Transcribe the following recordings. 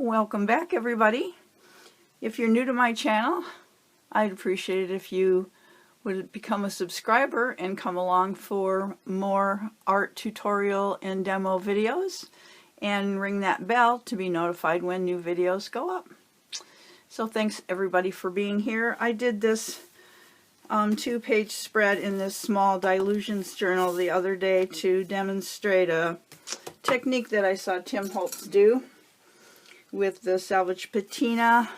Welcome back, everybody. If you're new to my channel, I'd appreciate it if you would become a subscriber and come along for more art tutorial and demo videos, and ring that bell to be notified when new videos go up. So thanks everybody for being here. I did this 2-page spread in this small Dilutions journal the other day to demonstrate a technique that I saw Tim Holtz do with the Salvage Patina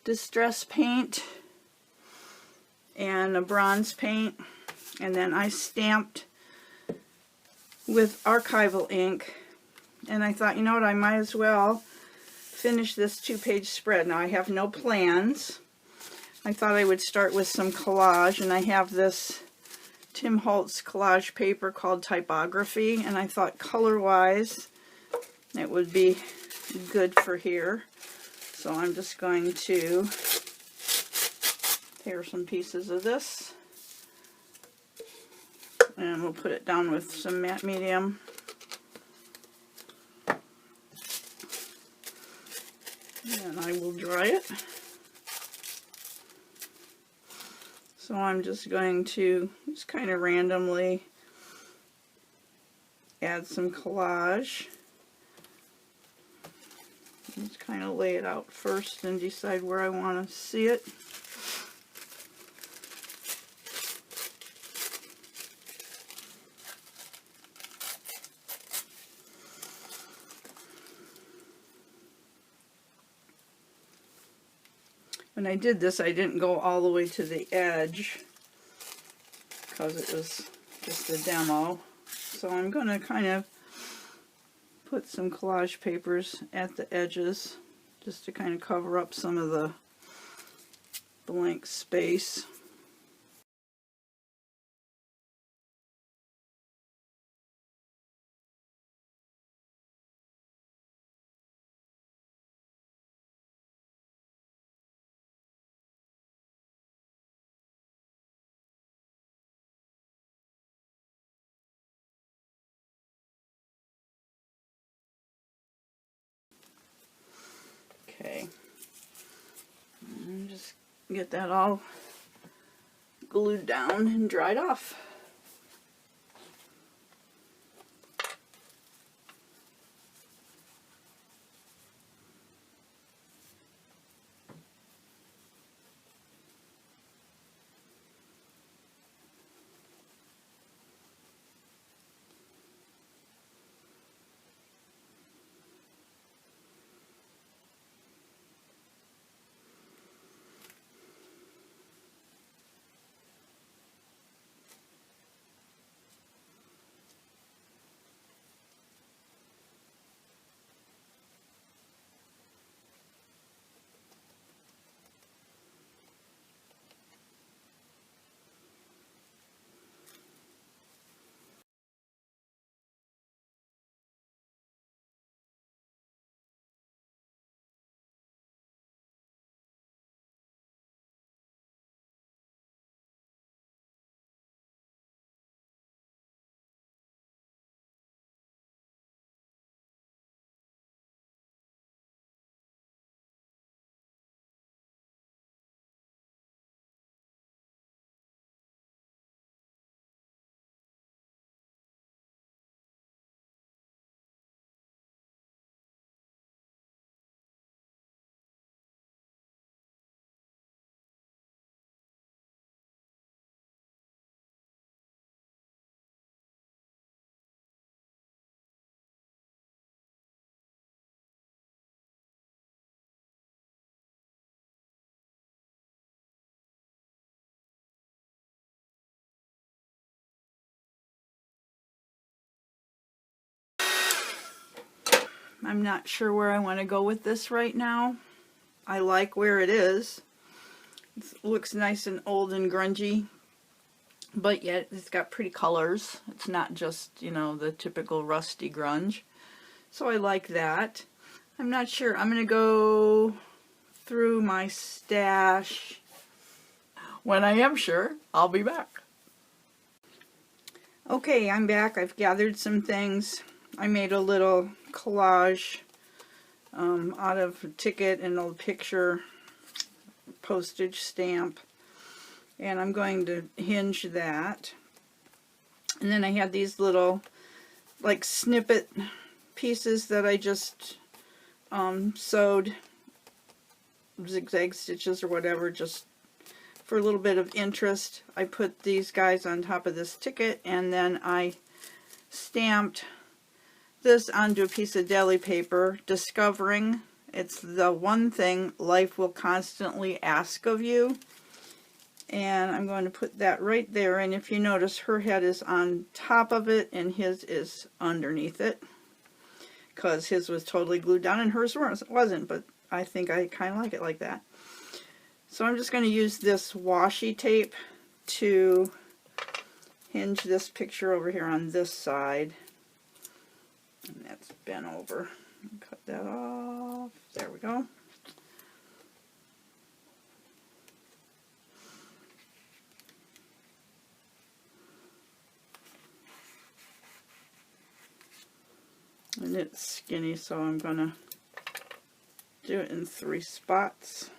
distress paint and a bronze paint, and then I stamped with archival ink. And I thought, you know what, I might as well finish this 2-page spread. Now I have no plans. I thought I would start with some collage, and I have this Tim Holtz collage paper called Typography, and I thought color-wise it would be good for here. So I'm just going to tear some pieces of this, and we'll put it down with some matte medium. And I will dry it. So I'm just going to just kind of randomly add some collage. Just kind of lay it out first and decide where I want to see it. When I did this, I didn't go all the way to the edge because it was just a demo. So I'm going to kind of put some collage papers at the edges just to kind of cover up some of the blank space. Okay, and just get that all glued down and dried off. I'm not sure where I want to go with this right now. I like where it is. It looks nice and old and grungy, but yet it's got pretty colors. It's not just, you know, the typical rusty grunge. So I like that. I'm not sure. I'm going to go through my stash. When I am sure, I'll be back. Okay, I'm back. I've gathered some things. I made a little collage out of a ticket and a picture postage stamp, and I'm going to hinge that. And then I have these little like snippet pieces that I just sewed zigzag stitches or whatever, just for a little bit of interest. I put these guys on top of this ticket, and then I stamped this onto a piece of deli paper, discovering it's the one thing life will constantly ask of you. And I'm going to put that right there, and if you notice, her head is on top of it and his is underneath it, because his was totally glued down and hers wasn't, but I think I kind of like it like that. So I'm just going to use this washi tape to hinge this picture over here on this side. And that's bent over. Cut that off. There we go. And it's skinny, so I'm going to do it in 3 spots.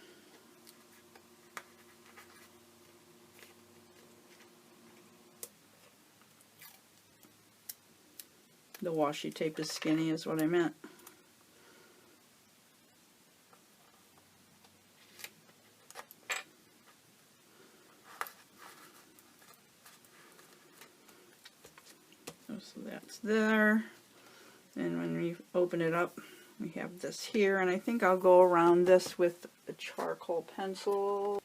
The washi tape is skinny is what I meant. So that's there. And when we open it up, we have this here, and I think I'll go around this with a charcoal pencil.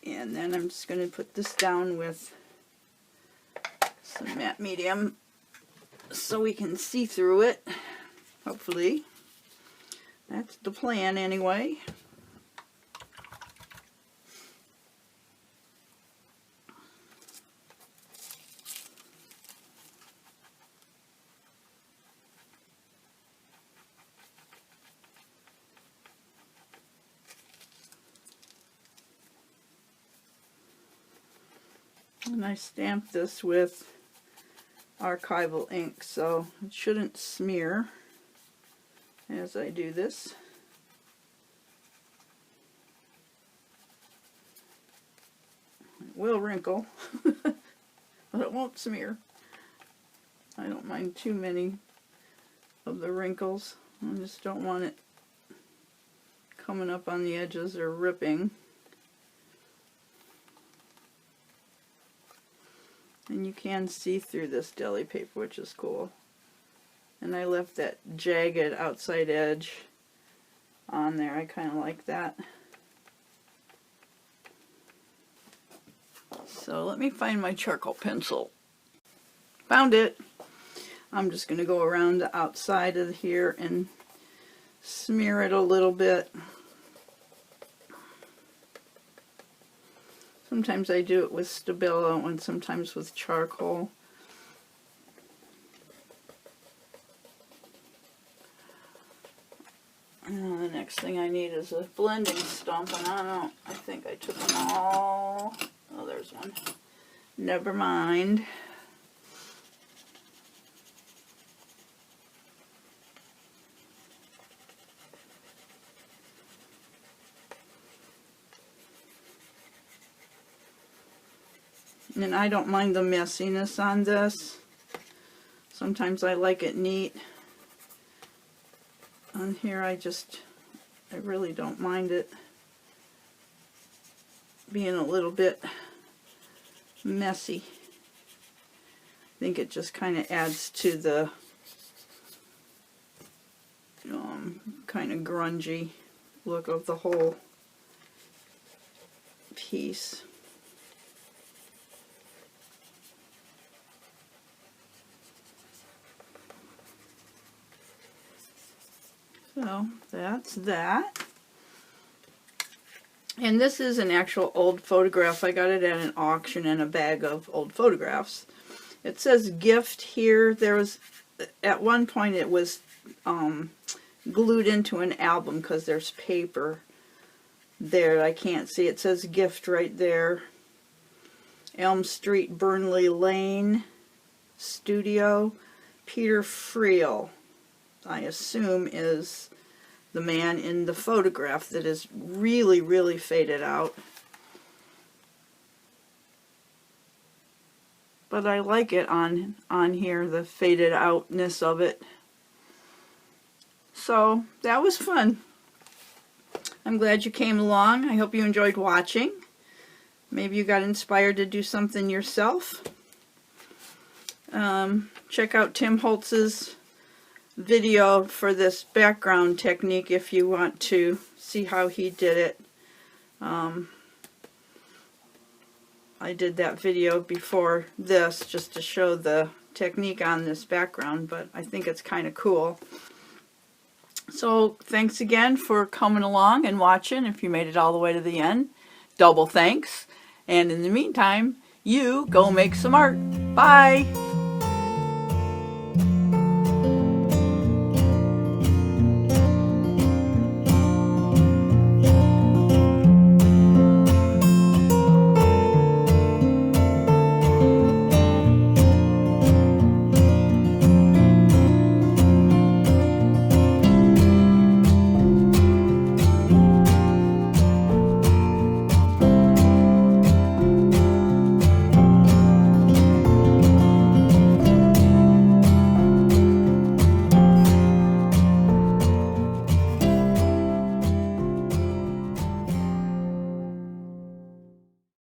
And then I'm just going to put this down with some matte medium so we can see through it, hopefully. That's the plan anyway. And I stamped this with archival ink, so it shouldn't smear as I do this. It will wrinkle, but it won't smear. I don't mind too many of the wrinkles. I just don't want it coming up on the edges or ripping. And you can see through this deli paper, which is cool. And I left that jagged outside edge on there. I kind of like that. So let me find my charcoal pencil. Found it. I'm just going to go around the outside of here and smear it a little bit. Sometimes I do it with Stabilo and sometimes with charcoal. And the next thing I need is a blending stump, and I think I took them all. Oh, there's one. Never mind. And I don't mind the messiness on this. Sometimes I like it neat. On here I really don't mind it being a little bit messy. I think it just kind of adds to the kind of grungy look of the whole piece. So that's that. And this is an actual old photograph. I got it at an auction in a bag of old photographs. It says gift here. There was, at one point it was glued into an album because there's paper there. I can't see. It says gift right there. Elm Street, Burnley Lane, Studio. Peter Friel, I assume, is the man in the photograph that is really, really faded out. But I like it on here, the faded outness of it. So that was fun. I'm glad you came along. I hope you enjoyed watching. Maybe you got inspired to do something yourself. Check out Tim Holtz's video for this background technique if you want to see how he did it. I did that video before this just to show the technique on this background, but I think it's kind of cool. So thanks again for coming along and watching. If you made it all the way to the end, double thanks. And in the meantime, you go make some art. Bye!